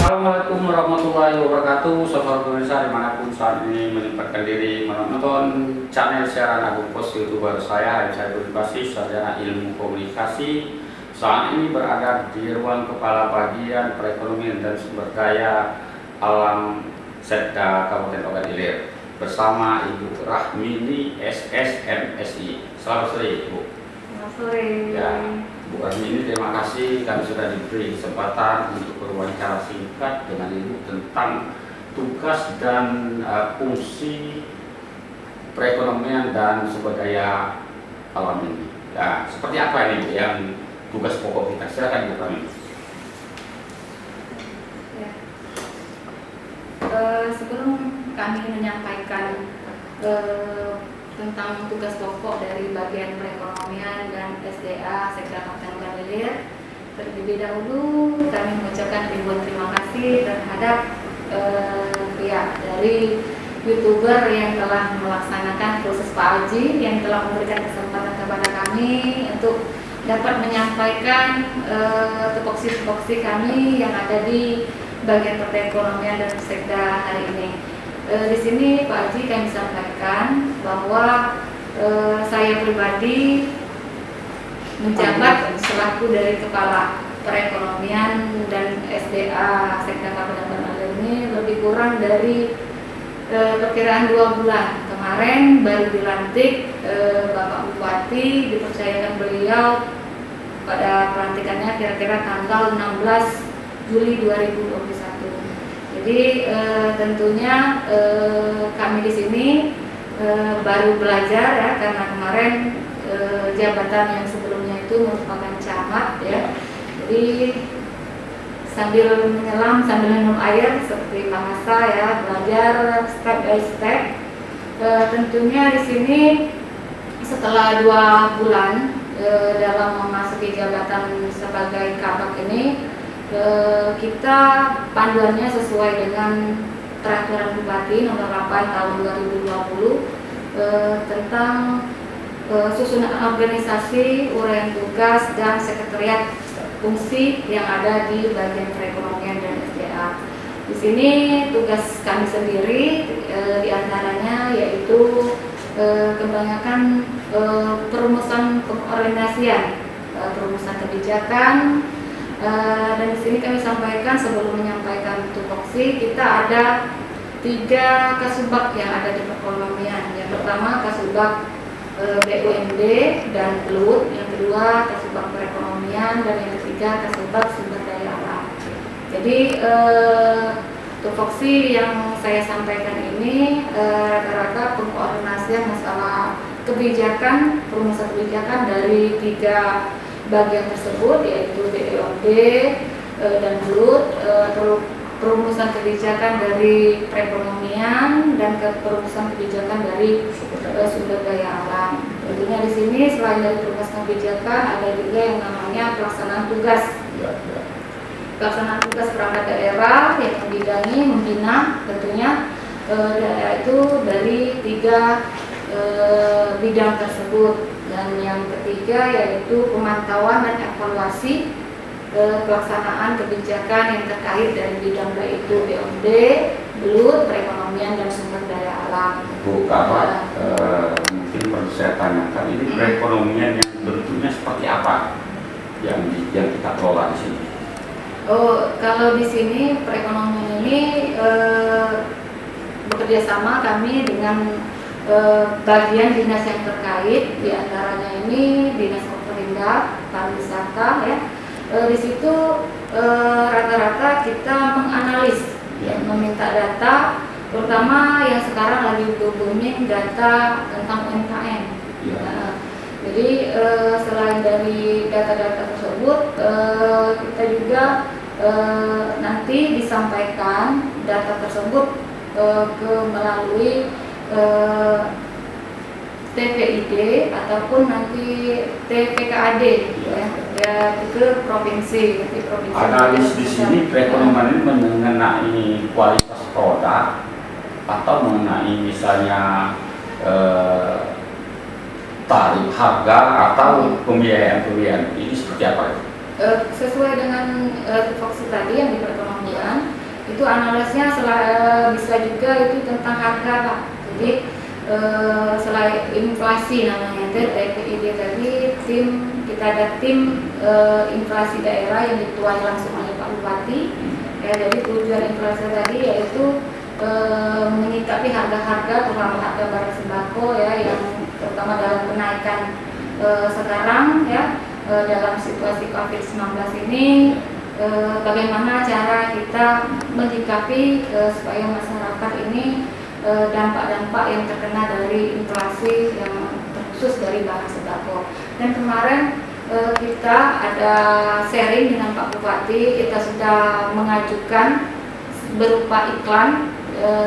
Assalamualaikum warahmatullahi wabarakatuh. Saudara pemirsa dimanapun saat ini menyempatkan diri menonton channel siaran Agung Pos YouTuber saya Budi Basis, sarjana ilmu komunikasi. Saat ini berada di ruang kepala bagian perekonomian dan sumber daya alam Setda Kabupaten Ogan Ilir bersama Ibu Rahmini SSMSI. Selamat sore, Ibu. Selamat sore. Ya, Bu Rahmini, terima kasih kami sudah diberi kesempatan untuk berwawancara singkat dengan Ibu tentang tugas dan fungsi perekonomian dan sumber daya alam ini. Ya, seperti apa ini Bu, yang tugas pokok kita? Silakan Bu Rahmini. Ya. Sebelum kami menyampaikan tentang tugas pokok dari bagian perekonomian dan SDA Setda Kabupaten Ogan Ilir, terlebih dahulu kami mengucapkan ribuan terima kasih terhadap pihak dari YouTuber yang telah melaksanakan proses Pak Haji, yang telah memberikan kesempatan kepada kami untuk dapat menyampaikan tupoksi-tupoksi kami yang ada di bagian perekonomian dan Setda hari ini. Di sini Pak Haji kami sampaikan bahwa saya pribadi menjabat selaku dari Kepala Perekonomian dan SDA Setda Kabupaten Ogan Ilir ini lebih kurang dari perkiraan 2 bulan. Kemarin baru dilantik Bapak Bupati, dipercayakan beliau pada pelantikannya kira-kira tanggal 16 Juli 2021. Jadi tentunya kami di sini baru belajar ya, karena kemarin jabatan yang sebelumnya itu merupakan camat ya. Jadi sambil menyelam sambil minum air seperti bahasa ya, belajar step by step. Tentunya di sini setelah 2 bulan dalam memasuki jabatan sebagai kabak ini, kita panduannya sesuai dengan Peraturan Bupati Nomor 8 Tahun 2020 tentang susunan organisasi, uraian tugas dan sekretariat fungsi yang ada di bagian perekonomian dan SDA. Di sini tugas kami sendiri diantaranya yaitu kebanyakan perumusan pengorganisasian, perumusan kebijakan. Dan di sini kami sampaikan sebelum menyampaikan tupoksi, kita ada 3 kasubag yang ada di perekonomian. Yang pertama kasubag BUMD dan PLUT, yang kedua kasubag perekonomian, dan yang ketiga kasubag sumber daya alam. Jadi tupoksi yang saya sampaikan ini rata-rata pengkoordinasian masalah kebijakan, perumusan kebijakan dari 3 bagian tersebut, yaitu BUMD dan PLUT, perumusan kebijakan dari perekonomian dan perumusan kebijakan dari sumber daya alam. Tentunya di sini selain dari perumusan kebijakan ada juga yang namanya pelaksanaan tugas. Pelaksanaan tugas perangkat daerah yang membidangi, membina tentunya daerah itu dari 3 bidang tersebut. Dan yang ketiga yaitu pemantauan dan evaluasi pelaksanaan kebijakan yang terkait dari bidang baik itu BUMD, PLUT, perekonomian dan sumber daya alam. Bu, mungkin perlu saya tanyakan, ini perekonomian yang bentuknya seperti apa yang kita kelola di sini? Oh, kalau di sini perekonomian ini bekerja sama kami dengan bagian dinas yang terkait, diantaranya ini dinas Koperindak, pariwisata ya. Di situ rata-rata kita menganalis, meminta data, terutama yang sekarang lagi booming data tentang UMKM. Jadi selain dari data-data tersebut, kita juga nanti disampaikan data tersebut melalui TPID ataupun nanti TPKAD ya, ke provinsi. Analis di sini perekonomian ini mengenai kualitas produk atau mengenai misalnya tarif harga atau pembiayaan ini seperti apa? Sesuai dengan tupoksi tadi yang di perekonomian, Itu analisnya bisa juga itu tentang harga Pak. Jadi selain inflasi namanya TID tadi, kita ada tim inflasi daerah yang diketuai langsung oleh Pak Bupati. Ya, jadi tujuan inflasi tadi yaitu menyikapi harga-harga, terutama harga barang sembako ya, yang terutama dalam kenaikan sekarang ya, dalam situasi COVID-19 ini, bagaimana cara kita menyikapi supaya masyarakat ini dampak-dampak yang terkena dari inflasi yang terkhusus dari barang sembako. Dan kemarin kita ada sharing dengan Pak Bupati, kita sudah mengajukan berupa iklan,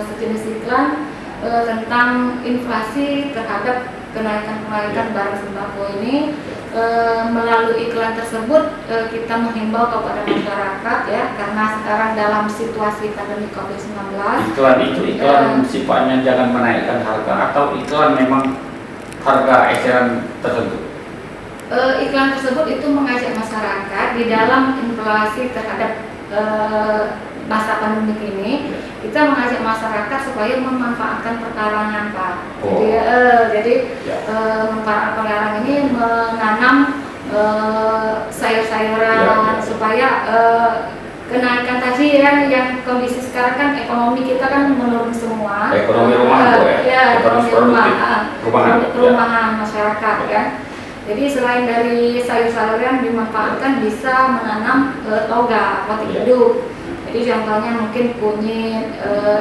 sejenis iklan tentang inflasi terhadap kenaikan barang sembako ini. Melalui iklan tersebut kita menghimbau kepada masyarakat ya, karena sekarang dalam situasi pandemi COVID-19. Iklan itu iklan sifatnya jangan menaikkan harga atau iklan memang harga eceran tertentu? Iklan tersebut itu mengajak masyarakat di dalam inflasi terhadap masa pandemi ini, kita mengajak masyarakat supaya memanfaatkan perkarangan Pak. Jadi manfaat perkarangan ini menanam sayur-sayuran supaya kenaikan tadi ya, yang kondisi sekarang kan ekonomi kita kan menurun semua. Ekonomi rumahan ekonomi rumahan ya. Masyarakat kan. Jadi selain dari sayur-sayuran dimanfaatkan, bisa menanam toga, roti hidup. Jadi contohnya mungkin kunyit,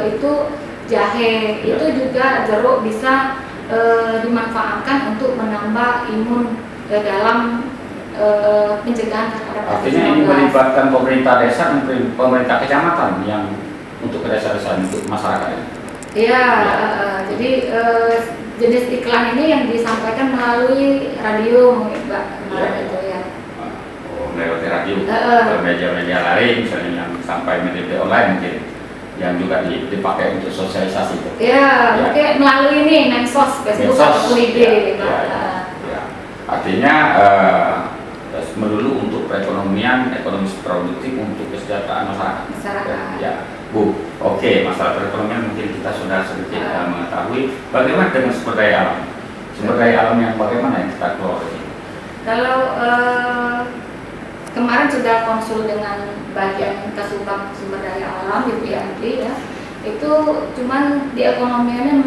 itu jahe, itu juga jeruk bisa dimanfaatkan untuk menambah imun dalam pencegahan terhadap COVID-19. Artinya ini melibatkan pemerintah desa dan pemerintah kecamatan yang untuk ke desa-desa untuk masyarakat. Iya, jadi jenis iklan ini yang disampaikan melalui radio mungkin Mbak, kemarin itu ya. Lewat radio, media-media lain misalnya yang sampai media online mungkin yang juga dipakai untuk sosialisasi. Ya, mungkin melalui ini Mensos, Facebook atau Twitter. Artinya melulu untuk perekonomian, ekonomi produktif untuk kesejahteraan masyarakat. Ya, Bu. Oke, masalah perekonomian mungkin kita sudah sedikit mengetahui. Bagaimana dengan sumber daya alam? Sumber daya alam yang bagaimana yang kita kelola ini? Kalau kemarin sudah konsul dengan bagian Kasubag Sumber Daya Alam di BNP ya, itu cuman di ekonomiannya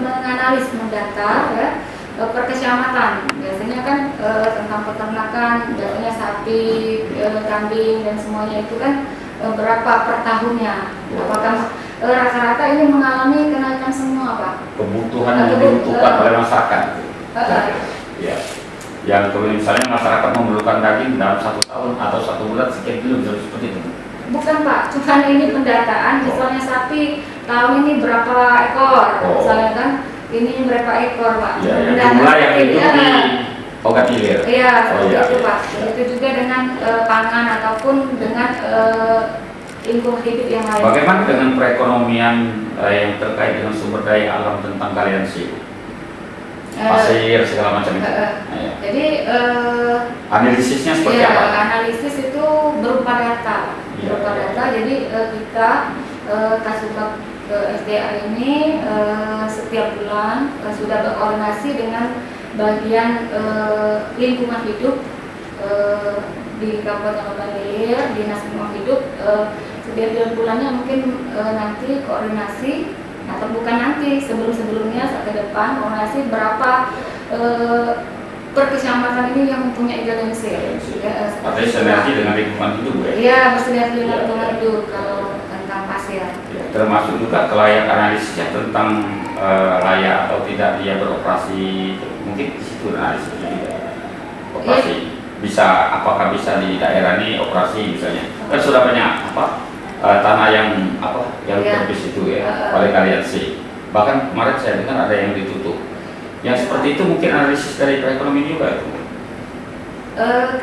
menganalisis mendata ya, per kecamatan. Biasanya kan tentang peternakan, biasanya sapi, kambing dan semuanya itu kan berapa per tahunnya. Apakah rata-rata ini mengalami kenaikan semua Pak? Kebutuhan yang dibutuhkan oleh masyarakat. Ya. Yang kalau misalnya masyarakat memerlukan daging dalam 1 tahun atau 1 bulan sekian kilo, seperti itu. Bukan Pak, cuman ini pendataan. Misalnya sapi tahun ini berapa ekor, misalnya kan ini berapa ekor Pak. Ya, jumlah yang hidup di Ogat Ilir. Iya, itu Pak. Begitu juga dengan pangan ataupun dengan lingkungan hidup yang lain. Bagaimana dengan perekonomian yang terkait dengan sumber daya alam tentang kalian sih? Pasir segala macam itu. Jadi analisisnya seperti apa? Analisis itu berupa data. Jadi kita Kasubag SDA ini setiap bulan sudah berkoordinasi dengan bagian lingkungan hidup di Kabupaten Ogan Ilir, Dinas Lingkungan Hidup. Setiap bulannya mungkin nanti koordinasi, atau bukan nanti, sebelumnya saat ke depan koordinasi berapa per kecamatan ini yang mempunyai galensi. Artinya sinergi dengan lingkungan hidup ya? Iya, bersinergi dengan lingkungan hidup kalau tentang pasir. Ya, termasuk juga kelayakan analisisnya tentang layak atau tidak dia beroperasi, mungkin di situ analisisnya juga. Operasi bisa, apakah bisa di daerah ini operasi misalnya? Kan sudah banyak tanah yang terbis itu ya, oleh kalian sih. Bahkan kemarin saya dengar ada yang ditutup. Yang seperti itu mungkin analisis dari perekonomian juga itu.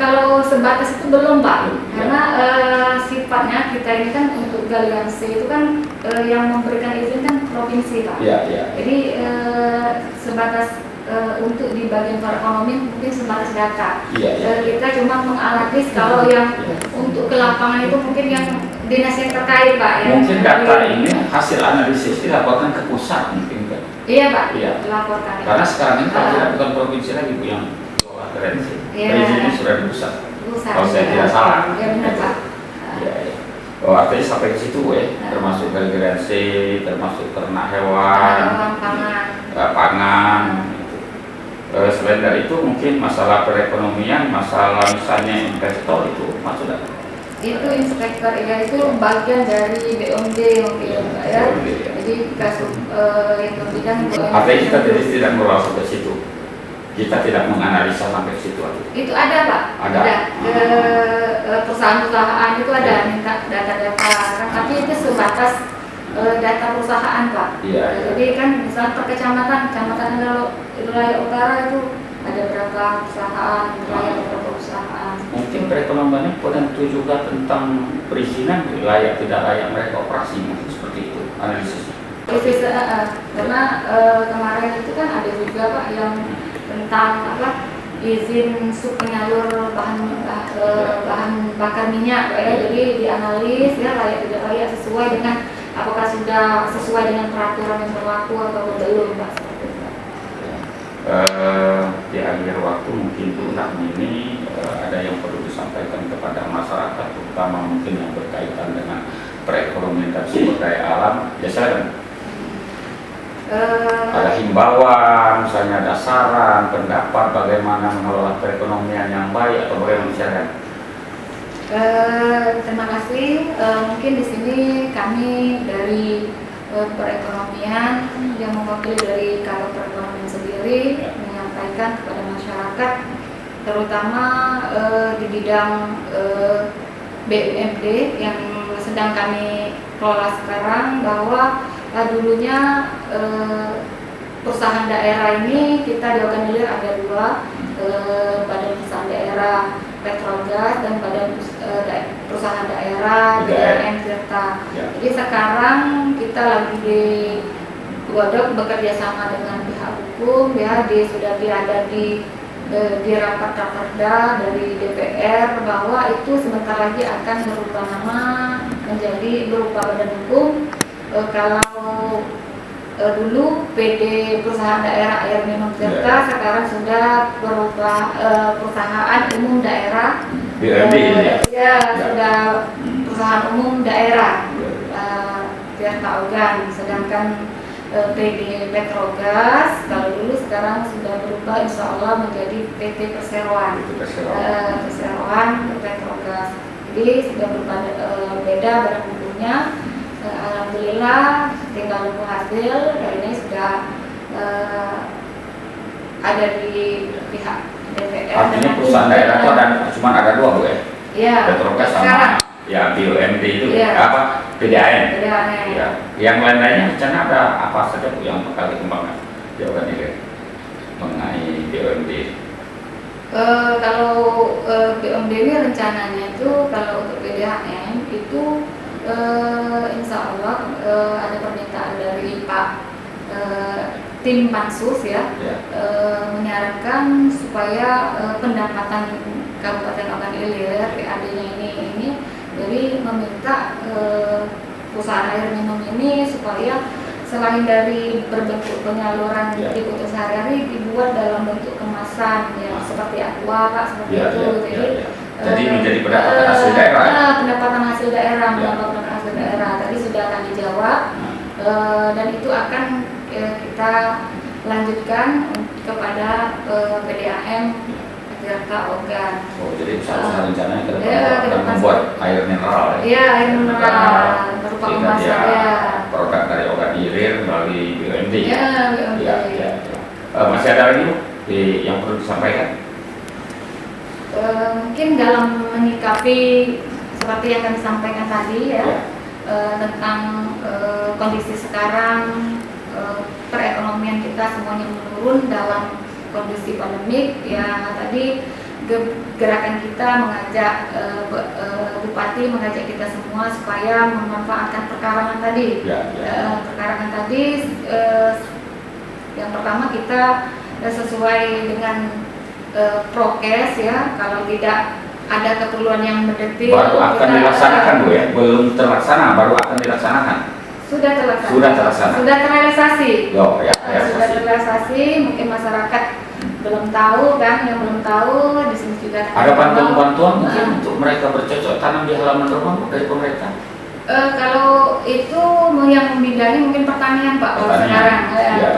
Kalau sebatas itu belum Pak, karena sifatnya kita ini kan untuk galian C itu kan yang memberikan izin kan provinsi Pak. Jadi sebatas untuk di bagian perekonomian mungkin sebatas data. Kita cuma menganalisis kalau yang untuk ke lapangan itu mungkin yang dinas yang terkait Pak ya. Mungkin data ini hasil analisis dilaporkan ke pusat mungkin kan? Iya Pak, Iya. dilaporkan. Karena sekarang ini kalau tidak bukan provinsi lagi Bu yang kelola referensi. Iya. Perizinnya sudah di pusat. Pusat. Kalau saya tidak salah. Iya benar Pak. Iya. Iya. Oh, artinya sampai ke situ termasuk referensi, termasuk ternak hewan, pangan. Selain dari itu mungkin masalah perekonomian, masalah misalnya investor itu masuk tidak? Itu inspektor ya, itu bagian dari BOMD mungkin Pak ya. Jadi kasus yang berbidang artinya kita tidak merasa ke situ. Kita tidak menganalisa sampai ke situ. Itu ada Pak. Ada. Perusahaan-perusahaan itu ada minta data-data, tapi itu sebatas data perusahaan Pak. Iya. Jadi kan misalnya per kecamatan kalau wilayah utara itu ada berapa perusahaan, wilayah berapa perusahaan. Mungkin perekonomiannya penentu juga tentang perizinan layak tidak layak mereka operasi, mungkin seperti itu analisisnya. Karena kemarin itu kan ada juga Pak yang tentang izin sub penyalur bahan bakar minyak Pak ya. Jadi dianalisis ya layak tidak layak sesuai dengan apakah sudah sesuai dengan peraturan yang berlaku atau belum Pak. Di akhir waktu mungkin tentang ini ada yang perlu disampaikan kepada masyarakat, terutama mungkin yang berkaitan dengan perekonomian dan sumber daya alam. Biasanya ada himbauan, misalnya ada saran, pendapat bagaimana mengelola perekonomian yang baik atau bagaimana misalnya. Terima kasih. Mungkin di sini kami dari perekonomian yang mewakili dari Kabak Perekonomian sendiri menyampaikan kepada masyarakat, terutama di bidang BUMD yang sedang kami kelola sekarang, bahwa dulunya perusahaan daerah ini kita diorganisir ada dua, Badan Usaha Daerah Petrogas dan Badan Perusahaan Daerah BDAM Tirta. Jadi sekarang kita lagi di Godok bekerja sama dengan pihak hukum ya, sudah ada di rapat raperda dari DPR bahwa itu sebentar lagi akan berubah nama menjadi berupa badan hukum. Kalau dulu PD Perusahaan Daerah Air Minum Tirta sekarang sudah berubah Perusahaan Umum Daerah sudah Perusahaan Umum Daerah Tirta Ogan, sedangkan PD Petrogas kalau dulu sekarang sudah berubah insya Allah menjadi PT Perseroan Perseroan Petrogas, jadi sudah berubah beda barang hukumnya. Alhamdulillah tinggal nunggu hasil. Ini sudah ada di pihak DPR. Artinya perusahaan daerah itu cuma ada dua Bu ya? Iya. Petrogas sama ya BUMD itu apa? PDAM. Ya. Yang lain-lainnya rencana ada apa saja Bu yang bakal dikembangkan jawaban ini mengenai BUMD? Kalau BUMD ini rencananya itu kalau untuk PDAM itu insya Allah ada permintaan dari Pak tim pansus menyarankan supaya pendapatan Kabupaten Ogan Ilir PAD-nya ini jadi meminta perusahaan air minum ini supaya selain dari berbentuk penyaluran kebutuhan sehari-hari dibuat dalam bentuk kemasan ya seperti aqua Pak, seperti itu. Jadi menjadi pendapatan hasil daerah. Pendapatan hasil daerah, pendapatan hasil daerah tadi sudah akan dijawab dan itu akan kita lanjutkan kepada PDAM Tirta Ogan. Oh, jadi usaha rencananya ke depan akan membuat air mineral ya? Iya, air mineral berupa kemasan ya. Produk dari Ogan Ilir melalui BUMD. Iya, BUMD. Ya. Masih ada lagi Bu yang perlu disampaikan? Mungkin dalam menyikapi seperti yang kami sampaikan tadi tentang kondisi sekarang perekonomian kita semuanya menurun dalam kondisi pandemik ya. Tadi gerakan kita mengajak Bupati mengajak kita semua supaya memanfaatkan perkarangan tadi. Perkarangan tadi yang pertama kita sesuai dengan prokes ya, kalau tidak ada keperluan yang mendetik. Baru akan dilaksanakan Bu ya, belum terlaksana, baru akan dilaksanakan. Sudah terlaksana. Sudah terlaksana. Sudah terrealisasi. Yo, ya, Sudah terrealisasi, mungkin masyarakat belum tahu kan, yang belum tahu di sini juga ada bantuan-bantuan mungkin untuk mereka bercocok tanam di halaman rumah Bu, dari pemerintah. Kalau itu yang membidangi mungkin pertanian Pak, kalau sekarang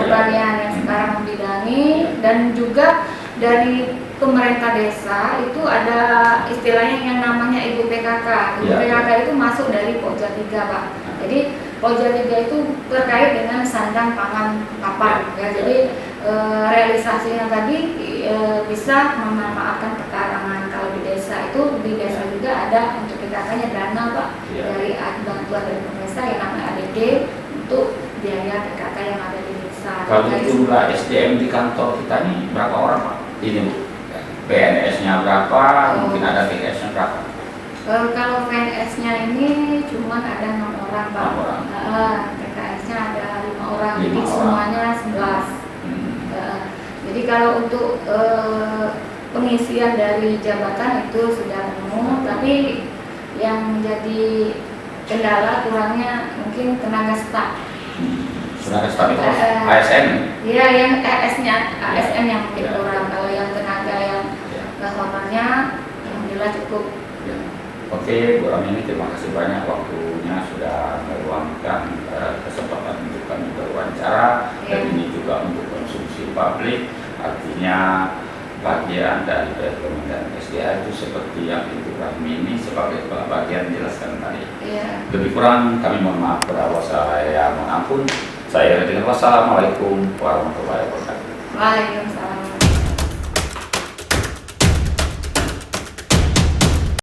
pertanian yang sekarang membidangi, dan juga dari pemerintah desa itu ada istilahnya yang namanya Ibu PKK. Ibu PKK itu masuk dari Pokja 3 Pak. Jadi Pokja 3 itu terkait dengan sandang pangan papan ya. Jadi realisasinya tadi bisa memanfaatkan pekarangan. Kalau di desa itu, di desa juga ada untuk PKK-nya dana Pak, dari bantuan dari pemerintah yang namanya ADD untuk biaya PKK yang ada di desa. Kalau jumlah SDM di kantor kita ini berapa orang Pak? Ini Bu, PNS-nya berapa? Mungkin ada PNS-nya berapa? Kalau PNS-nya ini cuma ada 6 orang Pak. 6 orang. PKS-nya ada 5 orang, 5 jadi orang. semuanya 11. Jadi kalau untuk pengisian dari jabatan itu sudah penuh, tapi yang menjadi kendala kurangnya mungkin tenaga staf. Tenaga staf itu ASN? Iya, yang ASN yang mungkin kurang. Kalau yang tenaga yang lapangannya, alhamdulillah cukup. Oke, Bu Ramini, terima kasih banyak waktunya sudah meluangkan kesempatan untuk kami berwawancara, dan ini juga untuk konsumsi publik. Artinya bagian dari Kementerian SDA itu seperti yang Ibu Ramini sebagai kepala bagian jelaskan tadi. Lebih kurang kami mohon maaf, saya mohon ampun. Saya dengan wassalamualaikum warahmatullahi wabarakatuh. Waalaikumsalam.